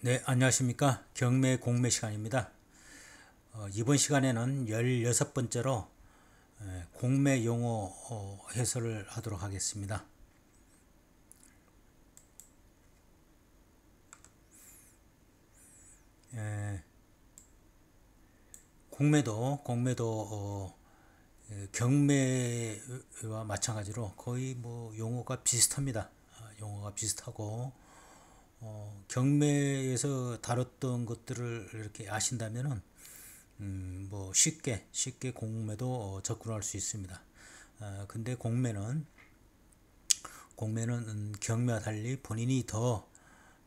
네, 안녕하십니까. 경매 공매 시간입니다. 이번 시간에는 16번째로 공매 용어 해설을 하도록 하겠습니다. 공매도 경매와 마찬가지로 거의 뭐 용어가 비슷합니다. 용어가 비슷하고 경매에서 다뤘던 것들을 이렇게 아신다면은 뭐 쉽게 공매도 접근할 수 있습니다. 근데 공매는 경매와 달리 본인이 더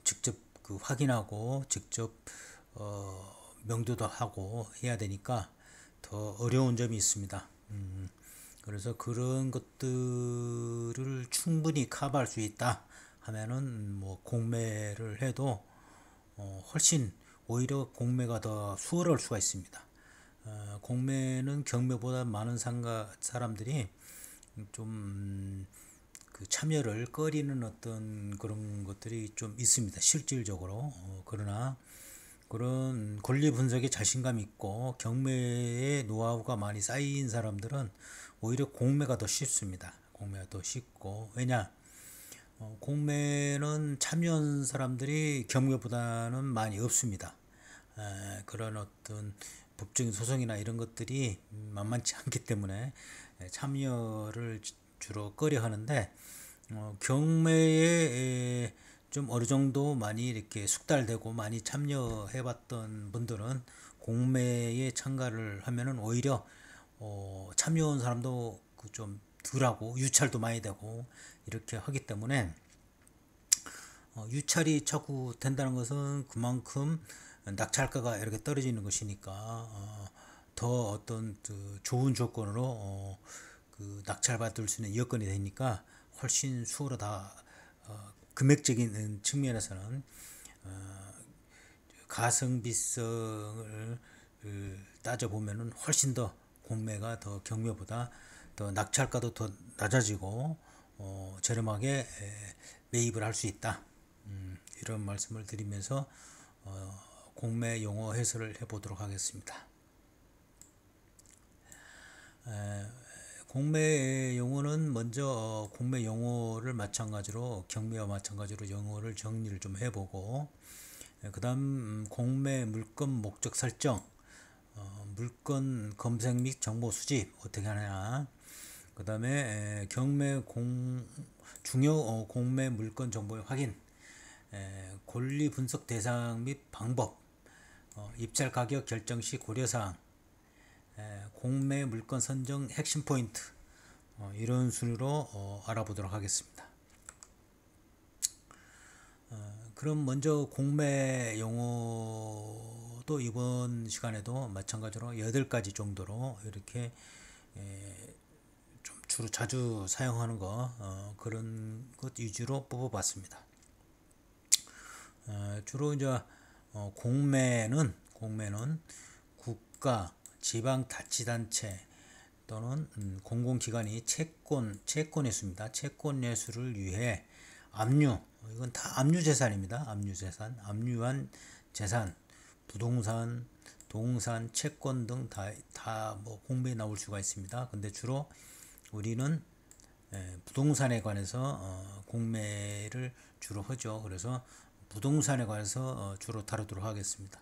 직접 확인하고 직접 명도도 하고 해야 되니까 더 어려운 점이 있습니다. 그래서 그런 것들을 충분히 커버할 수 있다 하면은 뭐 공매를 해도 훨씬 오히려 공매가 더 수월할 수가 있습니다. 공매는 경매보다 많은 사람들이 좀 참여를 꺼리는 어떤 그런 것들이 좀 있습니다. 실질적으로. 그러나 그런 권리 분석에 자신감 있고 경매의 노하우가 많이 쌓인 사람들은 오히려 공매가 더 쉽습니다. 공매가 더 쉽고 왜냐? 공매는 참여한 사람들이 경매보다는 많이 없습니다. 그런 어떤 법적인 소송이나 이런 것들이 만만치 않기 때문에 참여를 주로 꺼려 하는데 경매에 좀 어느 정도 많이 이렇게 숙달되고 많이 참여해 봤던 분들은 공매에 참가를 하면은 오히려 참여한 사람도 좀 덜하고 유찰도 많이 되고 이렇게 하기 때문에 유찰이 자꾸 된다는 것은 그만큼 낙찰가가 이렇게 떨어지는 것이니까 더 어떤 좋은 조건으로 낙찰받을 수 있는 여건이 되니까 훨씬 수월하다. 금액적인 측면에서는 가성비성을 따져보면은 훨씬 더 공매가 더 경매보다 더 낙찰가도 더 낮아지고 저렴하게 매입을 할 수 있다. 이런 말씀을 드리면서 공매 용어 해설을 해보도록 하겠습니다. 공매 용어는 먼저 공매 용어를 마찬가지로 경매와 마찬가지로 용어를 정리를 좀 해보고 그 다음 공매 물건 목적 설정, 물건 검색 및 정보 수집 어떻게 하냐, 그 다음에 중요 공매 물건 정보의 확인, 권리 분석 대상 및 방법, 입찰 가격 결정 시 고려사항, 공매 물건 선정 핵심 포인트, 이런 순으로 알아보도록 하겠습니다. 그럼 먼저 공매 용어도 이번 시간에도 마찬가지로 8가지 정도로 이렇게 좀 주로 자주 사용하는 그런 것 위주로 뽑아봤습니다. 주로 이제 공매는 국가, 지방자치단체 또는 공공기관이 채권 회수입니다. 채권 회수를 위해 압류, 이건 다 압류재산입니다. 압류한 재산, 부동산, 동산, 채권 등 다 뭐 공매에 나올 수가 있습니다. 근데 주로 우리는 부동산에 관해서 공매를 주로 하죠. 그래서 부동산에 관해서 주로 다루도록 하겠습니다.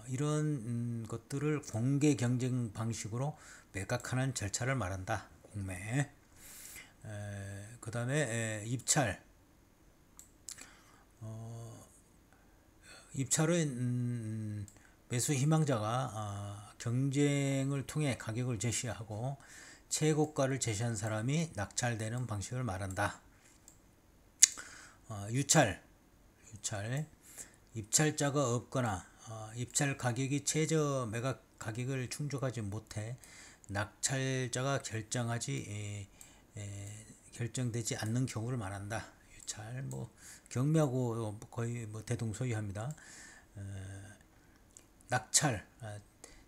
이런 것들을 공개 경쟁 방식으로 매각하는 절차를 말한다. 공매. 그 다음에 입찰은 매수 희망자가 경쟁을 통해 가격을 제시하고 최고가를 제시한 사람이 낙찰되는 방식을 말한다. 유찰, 입찰자가 없거나 입찰 가격이 최저 매각 가격을 충족하지 못해 낙찰자가 결정되지 않는 경우를 말한다. 유찰 뭐 경매하고 거의 뭐 대동소이합니다. 낙찰,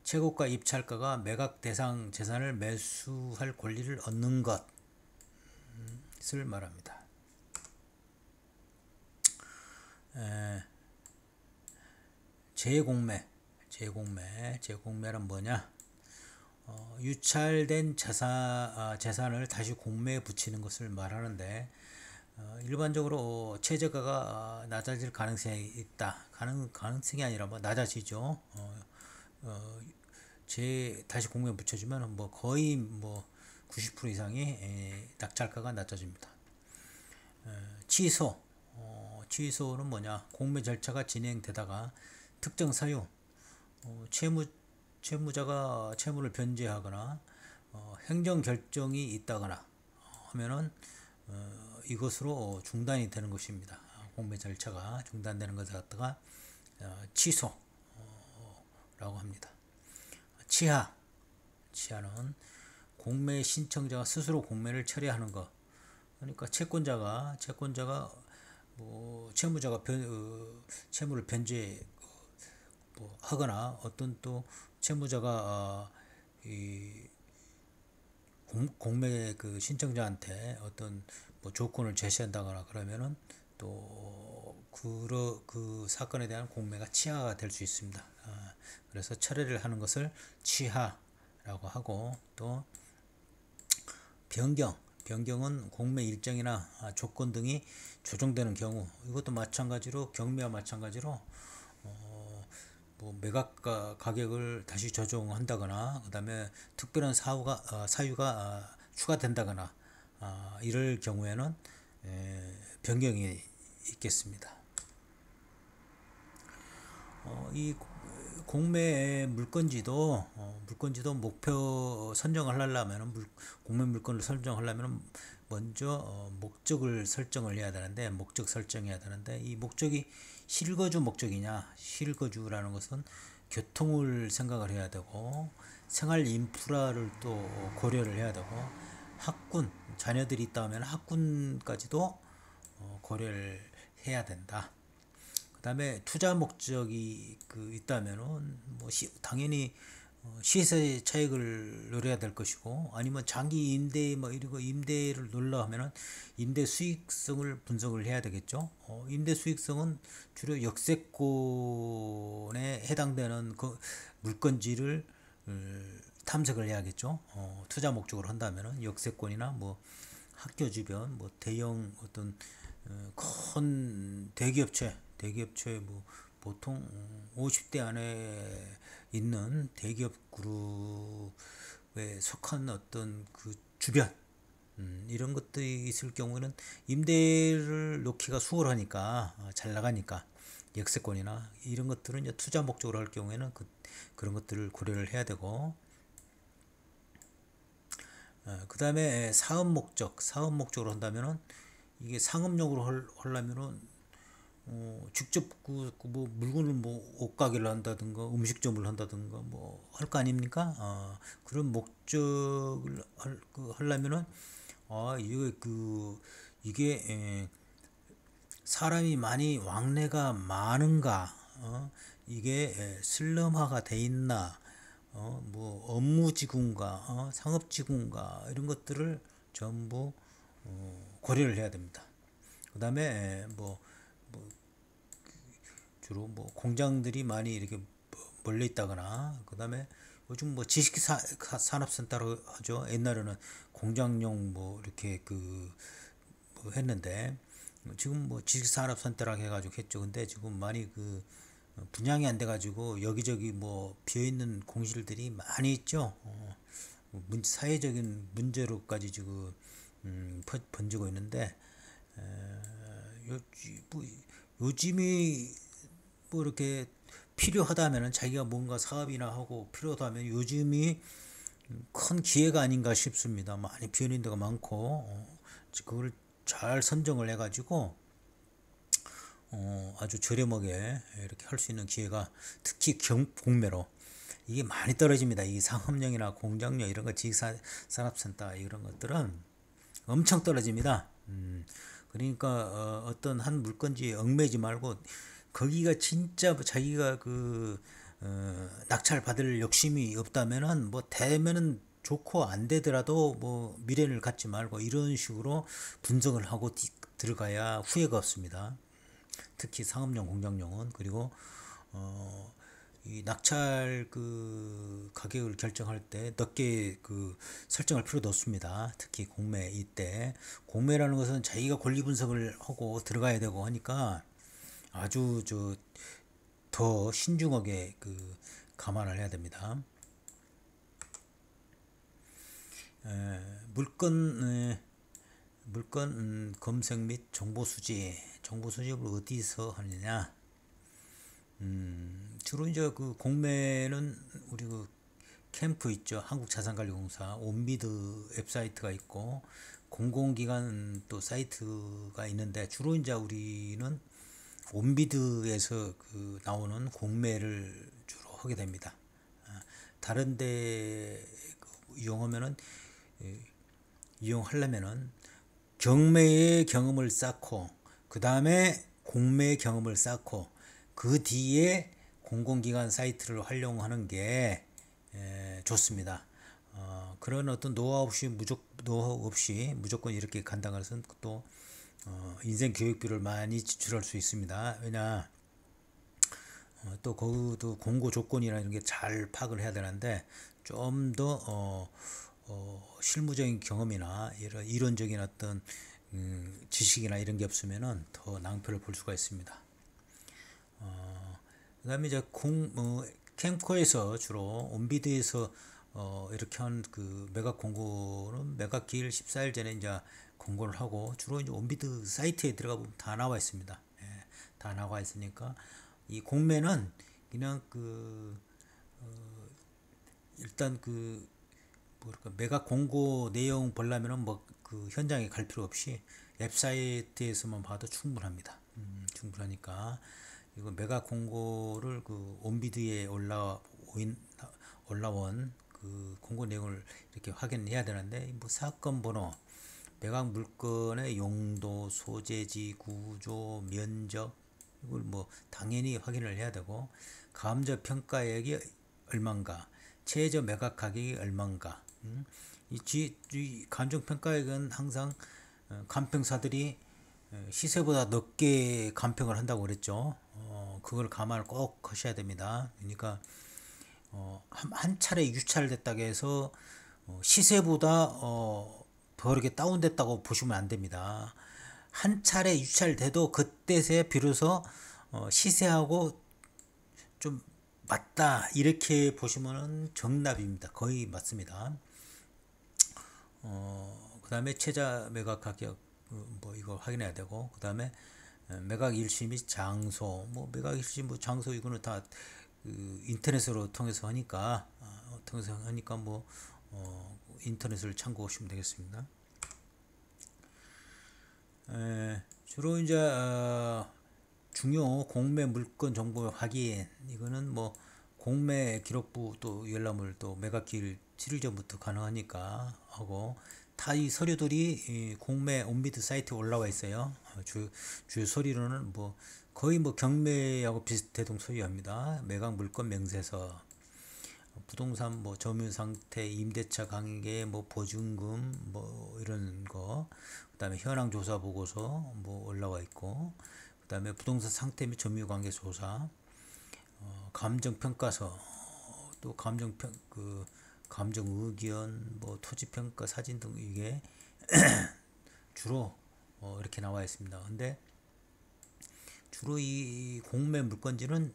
최고가 입찰가가 매각 대상 재산을 매수할 권리를 얻는 것을 말합니다. 재공매는 뭐냐? 유찰된 재산을 다시 공매에 붙이는 것을 말하는데, 일반적으로 최저가가 낮아질 가능성이 있다. 가능성이 아니라 뭐 낮아지죠. 다시 공매에 붙여주면 뭐 거의 뭐 90% 이상이 낙찰가가 낮아집니다. 취소는 뭐냐? 공매 절차가 진행되다가 특정 사유, 채무자가 채무를 변제하거나 행정 결정이 있다거나 하면은 이것으로 중단이 되는 것입니다. 공매 절차가 중단되는 것을 갖다가 취소라고 합니다. 치하는 공매 신청자가 스스로 공매를 처리하는 것. 그러니까 채권자가 뭐 채무자가 채무를 변제 하거나 어떤 또 채무자가 이 공매 그 신청자한테 어떤 뭐 조건을 제시한다거나 그러면은 또 그 사건에 대한 공매가 치하가 될 수 있습니다. 그래서 철회를 하는 것을 치하라고 하고, 또 변경은 공매 일정이나 조건 등이 조정되는 경우, 이것도 마찬가지로 경매와 마찬가지로 뭐 매각 가격을 다시 조정한다거나, 그 다음에 특별한 사유가 추가된다거나 이럴 경우에는 변경이 있겠습니다. 이 공매의 물건지도 목표 선정을 하려면, 공매 물건을 선정하려면 먼저 목적을 설정을 해야 되는데, 이 목적이 실거주 목적이냐, 실거주라는 것은 교통을 생각을 해야 되고, 생활 인프라를 또 고려를 해야 되고, 자녀들이 있다면 학군까지도 고려를 해야 된다. 그 다음에 투자 목적이 있다면은 뭐 당연히 시세 차익을 노려야 될 것이고, 아니면 장기 임대 이러고 임대를 놀라 하면은 임대 수익성을 분석을 해야 되겠죠. 임대 수익성은 주로 역세권에 해당되는 그 물건지를 탐색을 해야겠죠. 투자 목적으로 한다면은 역세권이나 뭐 학교 주변 뭐 대형 어떤 큰 대기업체 뭐 보통 50대 안에 있는 대기업 그룹에 속한 어떤 그 주변, 이런 것들이 있을 경우는 임대를 놓기가 수월하니까, 잘 나가니까, 역세권이나 이런 것들은 이제 투자 목적으로 할 경우에는 그런 것들을 고려를 해야 되고, 그 다음에 사업 목적으로 한다면은, 이게 상업용으로 하려면은 직접 뭐 물건을 뭐 옷가게를 한다든가 음식점을 한다든가 뭐 할 거 아닙니까? 그런 목적을 하려면은 이게 사람이 많이 왕래가 많은가, 이게 슬럼화가 돼 있나, 뭐 업무지구인가, 상업지구인가, 이런 것들을 전부 고려를 해야 됩니다. 그 다음에 주로 뭐 공장들이 많이 이렇게 몰려 있다거나, 그 다음에 요즘 뭐 지식산업센터로 하죠. 옛날에는 공장용 뭐 이렇게 뭐 했는데, 지금 뭐 지식산업센터라고 해가지고 했죠. 근데 지금 많이 분양이 안 돼가지고 여기저기 뭐 비어있는 공실들이 많이 있죠. 사회적인 문제로까지 지금 번지고 있는데, 요즘이 뭐 이렇게 필요하다면은, 자기가 뭔가 사업이나 하고 필요하다면 요즘이 큰 기회가 아닌가 싶습니다. 많이 비어있는 데가 많고, 그걸 잘 선정을 해가지고 아주 저렴하게 이렇게 할 수 있는 기회가, 특히 공매로 이게 많이 떨어집니다. 이 상업용이나 공장용 이런 거, 지식산업센터 이런 것들은 엄청 떨어집니다. 그러니까 어떤 한 물건지에 얽매이지 말고, 거기가 진짜 자기가 낙찰 받을 욕심이 없다면은, 뭐 되면은 좋고 안 되더라도 뭐 미련을 갖지 말고 이런 식으로 분석을 하고 들어가야 후회가 없습니다. 특히 상업용, 공장용은. 그리고 이 낙찰 그 가격을 결정할 때 넓게 그 설정할 필요도 없습니다. 특히 공매 이때 공매라는 것은 자기가 권리 분석을 하고 들어가야 되고 하니까 아주 더 신중하게 그 감안을 해야 됩니다. 물건 검색 및 정보 수집을 어디서 하느냐? 주로 이제 그 공매는 우리 그 캠프 있죠. 한국자산관리공사 온비드 웹사이트가 있고 공공기관 또 사이트가 있는데 주로 이제 우리는 온비드에서 그 나오는 공매를 주로 하게 됩니다. 다른데 이용하면은 이용하려면은 경매의 경험을 쌓고 그 다음에 공매의 경험을 쌓고 그 뒤에 공공기관 사이트를 활용하는 게 좋습니다. 그런 어떤 노하우 없이 무조건 이렇게 간다는 것은 또 인생 교육비를 많이 지출할 수 있습니다. 왜냐 또 거기도 공고 조건이나 이런 게 잘 파악을 해야 되는데 좀 더 실무적인 경험이나 이론적인 어떤 지식이나 이런 게 없으면은 더 낭패를 볼 수가 있습니다. 그다음에 이제 캠코에서 주로 온비드에서 이렇게 한 그 매각 공고는 매각 기일 14일 전에 이제 공고를 하고 주로 이제 온비드 사이트에 들어가 보면 다 나와 있습니다. 다 나와 있으니까 이 공매는 그냥 일단 뭐랄까 매각 공고 내용 보려면은 뭐 그 현장에 갈 필요 없이 웹사이트에서만 봐도 충분합니다. 충분하니까 이거 매각 공고를 그 온비드에 올라온 그 공고 내용을 이렇게 확인해야 되는데 뭐 사건 번호, 매각 물건의 용도, 소재지, 구조, 면적 이걸 뭐 당연히 확인을 해야 되고 감정 평가액이 얼마인가, 최저 매각 가격이 얼마인가. 이 감정 평가액은 항상 간평사들이 시세보다 높게 간평을 한다고 그랬죠. 그걸 감안을 꼭 하셔야 됩니다. 그러니까 한 차례 유찰됐다고 해서 시세보다 더 이렇게 다운됐다고 보시면 안 됩니다. 한 차례 유찰돼도 그때에 비로소 시세하고 좀 맞다 이렇게 보시면은 정답입니다. 거의 맞습니다. 그 다음에 최저 매각 가격 뭐 이거 확인해야 되고 그 다음에 매각 일시 및 장소 뭐 매각 일시 뭐 장소 이거는 다 인터넷으로 통해서 하니까 뭐 인터넷을 참고하시면 되겠습니다. 주로 이제 중요 공매 물건 정보 확인 이거는 뭐 공매 기록부 또 열람을 또 매각기일 7일 전부터 가능하니까 하고 다 이 서류들이 이 공매 온비드 사이트에 올라와 있어요. 주 서류로는 뭐 거의 뭐 경매하고 비슷해동 소유합니다. 매각 물건 명세서, 부동산 뭐 점유 상태, 임대차 관계, 뭐 보증금 뭐 이런 거, 그다음에 현황 조사 보고서 뭐 올라와 있고, 그다음에 부동산 상태 및 점유 관계 조사, 감정 평가서, 또 감정 의견, 뭐 토지 평가 사진 등 이게 주로 이렇게 나와 있습니다. 근데 주로 이 공매 물건지는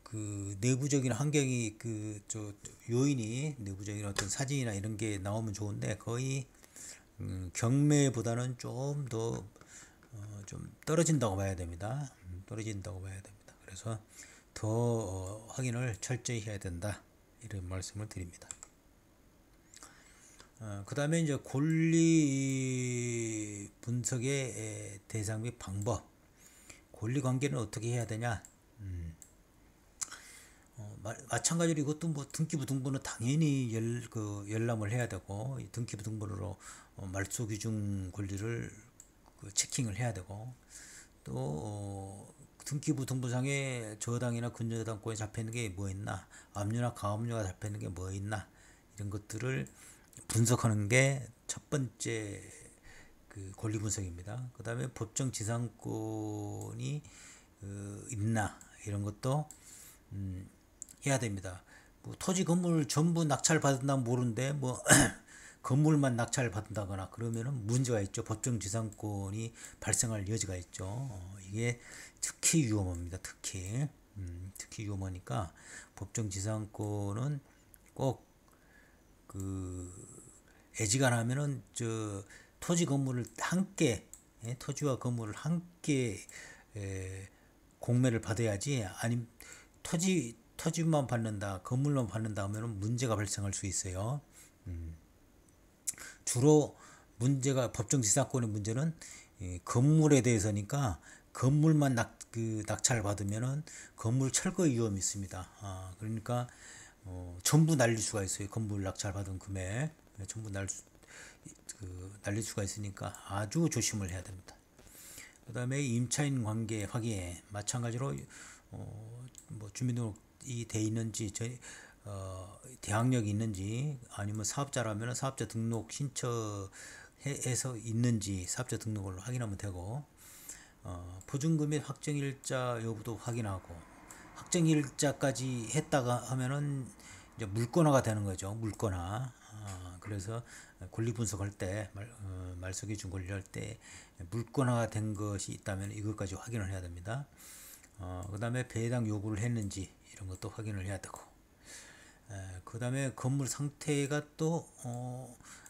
그 내부적인 환경이 요인이 내부적인 어떤 사진이나 이런 게 나오면 좋은데 거의 경매보다는 좀 더 좀 떨어진다고 봐야 됩니다. 떨어진다고 봐야 됩니다. 그래서 더 확인을 철저히 해야 된다 이런 말씀을 드립니다. 그 다음에 이제 권리 분석의 대상 및 방법, 권리 관계는 어떻게 해야 되냐. 마찬가지로 이것도 뭐 등기부등본은 당연히 열람을 해야 되고 등기부등본으로 말소기준 권리를 체킹을 해야 되고 또 등기부등본상에 저당이나 근저당권이 잡혀있는 게 뭐 있나, 압류나 가압류가 잡혀있는 게 뭐 있나 이런 것들을 분석하는 게 첫 번째 그 권리 분석입니다. 그 다음에 법정 지상권이 있나 이런 것도 해야 됩니다. 뭐 토지 건물 전부 낙찰 받은다면 모르는데 뭐 건물만 낙찰 받는다거나 그러면은 문제가 있죠. 법정지상권이 발생할 여지가 있죠. 이게 특히 위험합니다. 특히 위험하니까 법정지상권은 꼭 그 애지간하면은 저 토지 건물을 함께 토지와 건물을 함께 공매를 받아야지 아니면 토지만 받는다 건물만 받는다 하면은 문제가 발생할 수 있어요. 주로 문제가 법정지상권의 문제는 건물에 대해서니까 건물만 낙찰 받으면은 건물 철거 위험이 있습니다. 그러니까 전부 날릴 수가 있어요. 건물 낙찰 받은 금액 전부 날릴 수가 있으니까 아주 조심을 해야 됩니다. 그 다음에 임차인 관계 확인 마찬가지로 뭐 주민등록이 돼 있는지 대항력이 있는지 아니면 사업자라면 사업자 등록 신청해서 있는지 사업자 등록을 확인하면 되고 보증금 및 확정일자 여부도 확인하고 확정일자까지 했다가 하면은 이제 물권화가 되는 거죠. 물권화. 그래서 권리 분석할 때 말소기준 권리할 때 물권화가 된 것이 있다면 이것까지 확인을 해야 됩니다. 그 다음에 배당 요구를 했는지 이런 것도 확인을 해야 되고 그 다음에 건물 상태가 또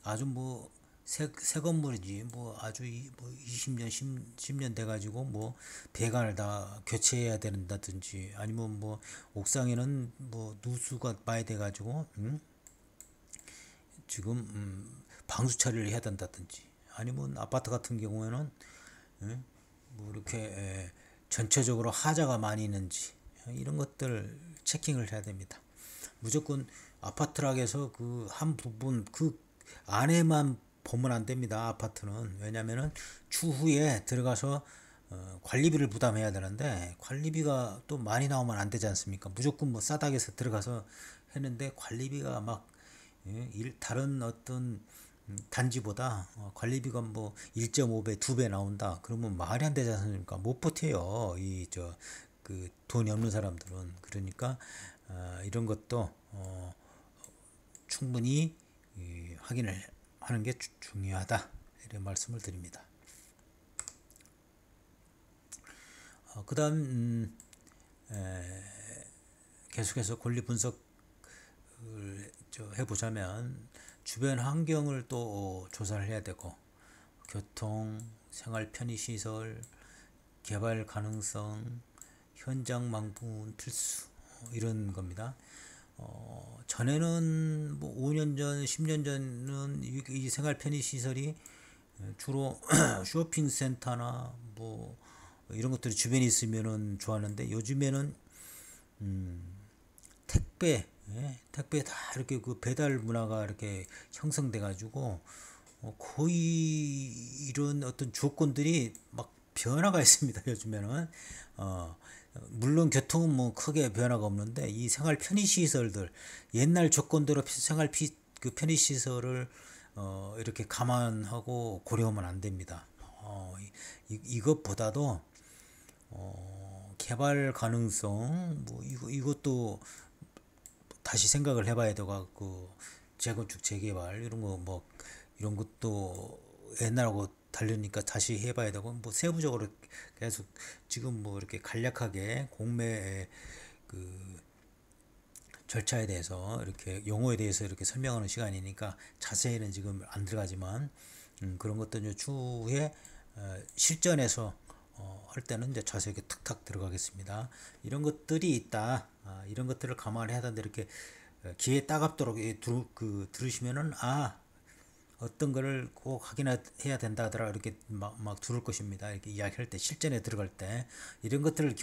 아주 뭐 새 건물이지 뭐 아주 뭐 20년 10년 돼 가지고 뭐 배관을 다 교체해야 된다든지 아니면 뭐 옥상에는 뭐 누수가 많이 돼 가지고 지금 방수 처리를 해야 된다든지 아니면 아파트 같은 경우에는 뭐 이렇게 전체적으로 하자가 많이 있는지 이런 것들 체킹을 해야 됩니다. 무조건 아파트라고 해서 그 한 부분 그 안에만 보면 안 됩니다. 아파트는 왜냐면은 추후에 들어가서 관리비를 부담해야 되는데 관리비가 또 많이 나오면 안 되지 않습니까? 무조건 뭐 싸닥에서 들어가서 했는데 관리비가 막 다른 어떤 단지보다 관리비가 뭐 1.5배, 2배 나온다. 그러면 말이 안 되지 않습니까? 못 버텨요. 이 그 돈이 없는 사람들은. 그러니까 이런 것도 충분히 확인을 하는 게 중요하다. 이런 말씀을 드립니다. 그다음 계속해서 권리 분석을 해보자면 주변 환경을 또 조사를 해야 되고 교통, 생활 편의시설, 개발 가능성, 현장 망분 필수 이런 겁니다. 전에는 뭐 5년 전, 10년 전은 이 생활 편의 시설이 주로 쇼핑센터나 뭐 이런 것들이 주변에 있으면은 좋았는데 요즘에는 택배 다 이렇게 그 배달 문화가 이렇게 형성돼 가지고 거의 이런 어떤 조건들이 막 변화가 있습니다. 요즘에는 물론 교통은 뭐 크게 변화가 없는데 이 생활 편의 시설들 옛날 조건대로 그 편의 시설을 이렇게 감안하고 고려하면 안 됩니다. 이것보다도 개발 가능성 뭐 이것도 다시 생각을 해봐야 되고 그 재건축 재개발 이런 거 뭐 이런 것도 옛날하고 다르니까 다시 해봐야 되고 뭐 세부적으로 계속 지금 뭐 이렇게 간략하게 공매 그 절차에 대해서 이렇게 용어에 대해서 이렇게 설명하는 시간이니까 자세히는 지금 안 들어가지만 그런 것도 이제 추후에 실전에서 할 때는 이제 자세하게 탁탁 들어가겠습니다. 이런 것들이 있다. 이런 것들을 감안해야 하는데 이렇게 귀에 따갑도록 들으시면은 어떤 거를 꼭 확인해야 된다 하더라 이렇게 막 들을 것입니다. 이렇게 이야기할 때 실전에 들어갈 때 이런 것들을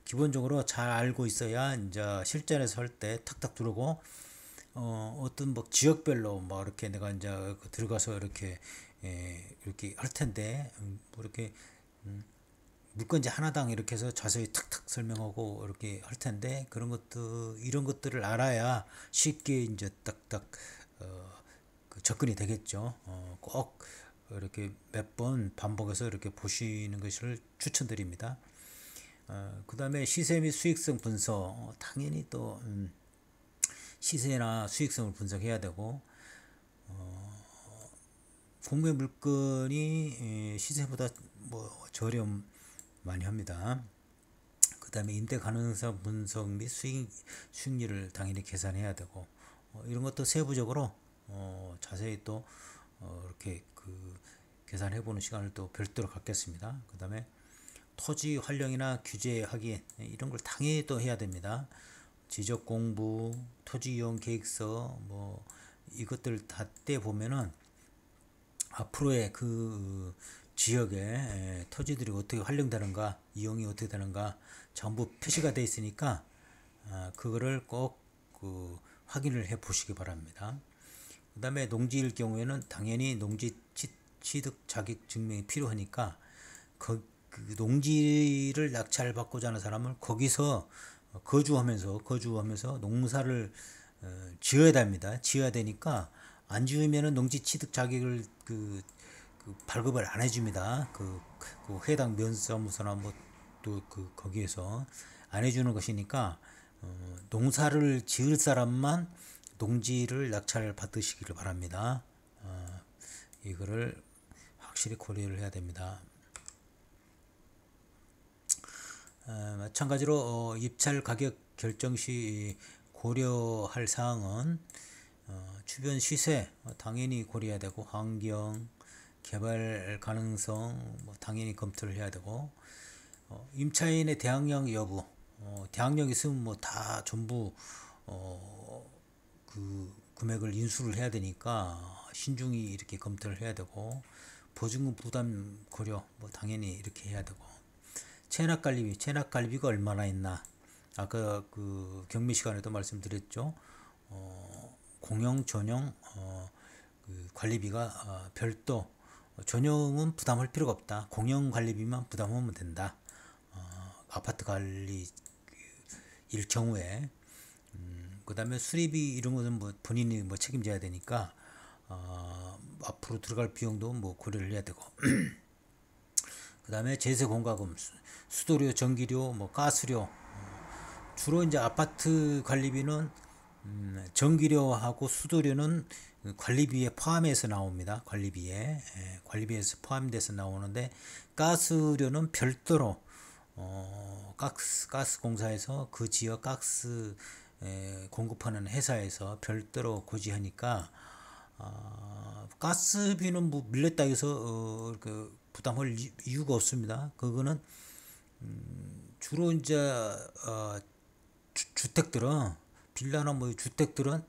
기본적으로 잘 알고 있어야 이제 실전에서 할 때 탁탁 들어오고 어떤 뭐 지역별로 뭐 이렇게 내가 이제 들어가서 이렇게 할 텐데 뭐 이렇게 물건지 하나당 이렇게 해서 자세히 탁탁 설명하고 이렇게 할 텐데 이런 것들을 알아야 쉽게 이제 딱딱 그 접근이 되겠죠. 꼭 이렇게 몇 번 반복해서 이렇게 보시는 것을 추천드립니다. 그 다음에 시세 및 수익성 분석, 당연히 또 시세나 수익성을 분석해야 되고, 공매 물건이 시세보다 뭐 많이 합니다. 그 다음에 임대 가능성 분석 및 수익률을 당연히 계산해야 되고, 이런 것도 세부적으로 자세히 또 이렇게 계산해 보는 시간을 또 별도로 갖겠습니다. 그 다음에 토지 활용이나 규제 확인, 이런 걸 당연히 또 해야 됩니다. 지적 공부, 토지 이용 계획서, 뭐 이것들 다 떼 보면은 앞으로의 지역에 토지들이 어떻게 활용되는가, 이용이 어떻게 되는가 전부 표시가 되어 있으니까 그거를 꼭 확인을 해 보시기 바랍니다. 그 다음에 농지일 경우에는 당연히 농지 취득 자격 증명이 필요하니까 그 농지를 낙찰받고자 하는 사람을 거기서 거주하면서 농사를 지어야 됩니다. 지어야 되니까 안 지으면은 농지 취득 자격을 발급을 안 해줍니다. 해당 면사무소나 뭐 또 거기에서 안 해주는 것이니까 농사를 지을 사람만 농지를 낙찰 받으시기를 바랍니다. 이거를 확실히 고려를 해야 됩니다. 마찬가지로 입찰 가격 결정 시 고려할 사항은 주변 시세 당연히 고려해야 되고, 환경, 개발 가능성 당연히 검토를 해야 되고, 임차인의 대항력 여부, 대항력 있으면 뭐 다 전부 금액을 인수를 해야 되니까 신중히 이렇게 검토를 해야 되고, 보증금 부담 고려 당연히 이렇게 해야 되고, 체납관리비가 얼마나 있나, 아까 경매 시간에도 말씀드렸죠. 공용 전용 관리비가 별도, 전용은 부담할 필요가 없다. 공용 관리비만 부담하면 된다. 아파트 관리 일 경우에. 그 다음에 수리비 이런 것은 뭐 본인이 뭐 책임져야 되니까 앞으로 들어갈 비용도 뭐 고려를 해야 되고, 그 다음에 제세 공과금, 수도료, 전기료, 뭐 가스료, 주로 이제 아파트 관리비는 전기료하고 수도료는 관리비에 포함해서 나옵니다. 관리비에서 포함돼서 나오는데, 가스료는 별도로 가스 공사에서 그 지역 가스 공급하는 회사에서 별도로 고지하니까 가스비는 뭐 밀렸다 해서 부담할 이유가 없습니다. 그거는 주로 이제 주택들은, 빌라나 뭐 주택들은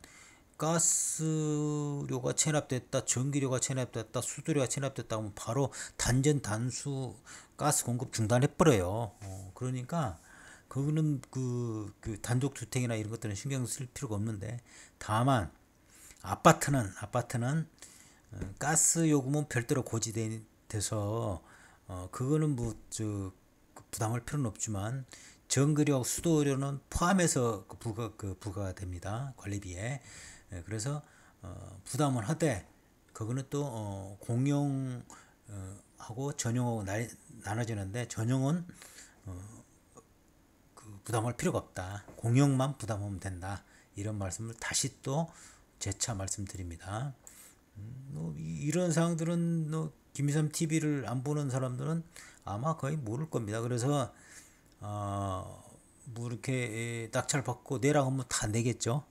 가스료가 체납됐다, 전기료가 체납됐다, 수도료가 체납됐다 하면 바로 단수 가스 공급 중단해 버려요. 그러니까 그거는 단독 주택이나 이런 것들은 신경 쓸 필요가 없는데, 다만 아파트는 가스 요금은 별도로 고지돼서 그거는 뭐 부담할 필요는 없지만, 전기료, 수도료는 포함해서 부과가 됩니다. 관리비에. 그래서 부담을 하되, 그거는 또 공용 하고 전용하고 나눠지는데, 전용은 부담할 필요가 없다. 공용만 부담하면 된다. 이런 말씀을 다시 또 재차 말씀드립니다. 이런 사항들은 김희삼 TV를 안 보는 사람들은 아마 거의 모를 겁니다. 그래서 뭐 이렇게 낙찰 받고 내라고 하면 다 내겠죠.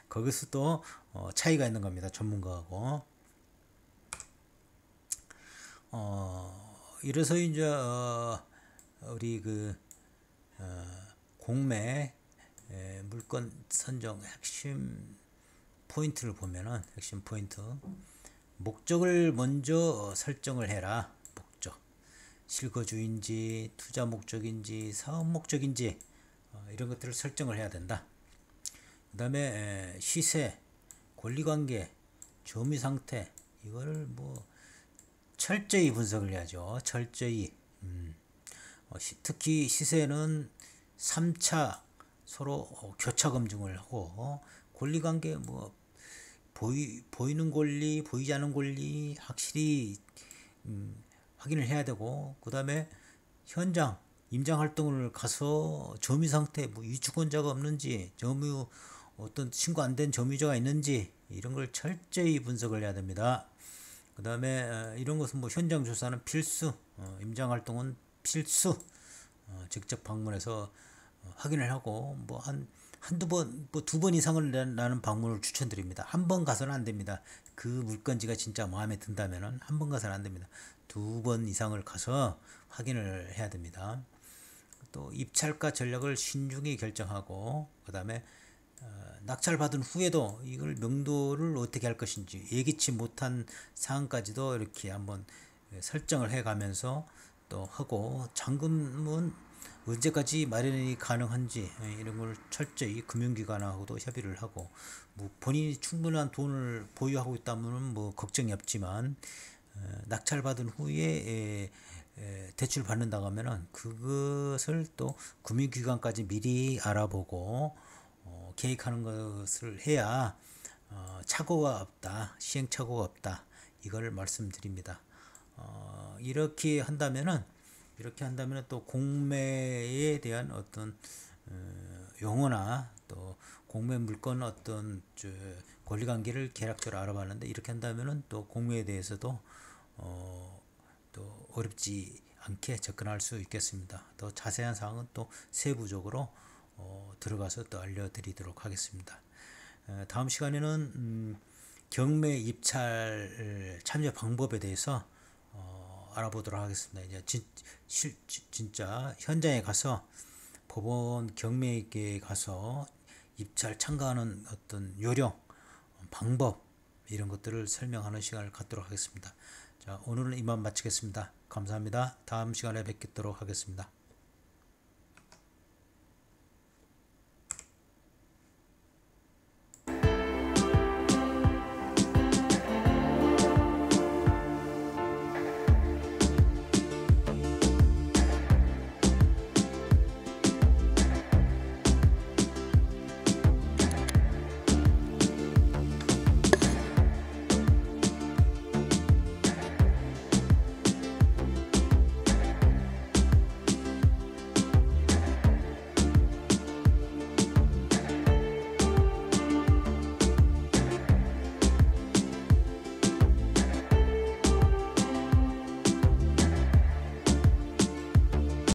거기서 또 차이가 있는 겁니다. 전문가하고. 이래서 이제 우리 공매 물건 선정 핵심 포인트를 보면은, 핵심 포인트, 목적을 먼저 설정을 해라. 목적, 실거주인지 투자 목적인지 사업 목적인지 이런 것들을 설정을 해야 된다. 그 다음에 시세, 권리관계, 점유 상태, 이거를 뭐 철저히 분석을 해야죠. 철저히. 특히 시세는 3차 서로 교차 검증을 하고, 권리관계 뭐 보이는 권리, 보이지 않는 권리 확실히 확인을 해야 되고, 그 다음에 현장 임장 활동을 가서 점유 상태, 뭐 위축원자가 없는지, 점유 어떤 신고 안 된 점유자가 있는지 이런 걸 철저히 분석을 해야 됩니다. 그 다음에 이런 것은 뭐 현장 조사는 필수, 임장 활동은 필수. 직접 방문해서 확인을 하고 뭐 한두 번, 뭐 두 번 이상을 나는 방문을 추천드립니다. 한 번 가서는 안 됩니다. 그 물건지가 진짜 마음에 든다면은 한 번 가서는 안 됩니다. 두 번 이상을 가서 확인을 해야 됩니다. 또 입찰가 전략을 신중히 결정하고, 그 다음에 낙찰받은 후에도 이걸 명도를 어떻게 할 것인지 예기치 못한 사항까지도 이렇게 한번 설정을 해 가면서 또 하고, 잔금은 언제까지 마련이 가능한지 이런 걸 철저히 금융기관하고도 협의를 하고, 뭐 본인이 충분한 돈을 보유하고 있다면 뭐 걱정이 없지만 낙찰받은 후에 대출 받는다고 하면은 그것을 또 금융기관까지 미리 알아보고 계획하는 것을 해야 착오가 없다, 시행착오가 없다, 이걸 말씀드립니다. 이렇게 한다면은 또 공매에 대한 어떤 용어나 또 공매 물건 어떤 권리관계를 계약적으로 알아봤는데, 이렇게 한다면은 또 공매에 대해서도 또 어렵지 않게 접근할 수 있겠습니다. 더 자세한 사항은 또 세부적으로 들어가서 또 알려드리도록 하겠습니다. 다음 시간에는 경매 입찰 참여 방법에 대해서 알아보도록 하겠습니다. 이제 진짜 현장에 가서 법원 경매에 가서 입찰 참가하는 어떤 요령, 방법, 이런 것들을 설명하는 시간을 갖도록 하겠습니다. 자, 오늘은 이만 마치겠습니다. 감사합니다. 다음 시간에 뵙도록 하겠습니다.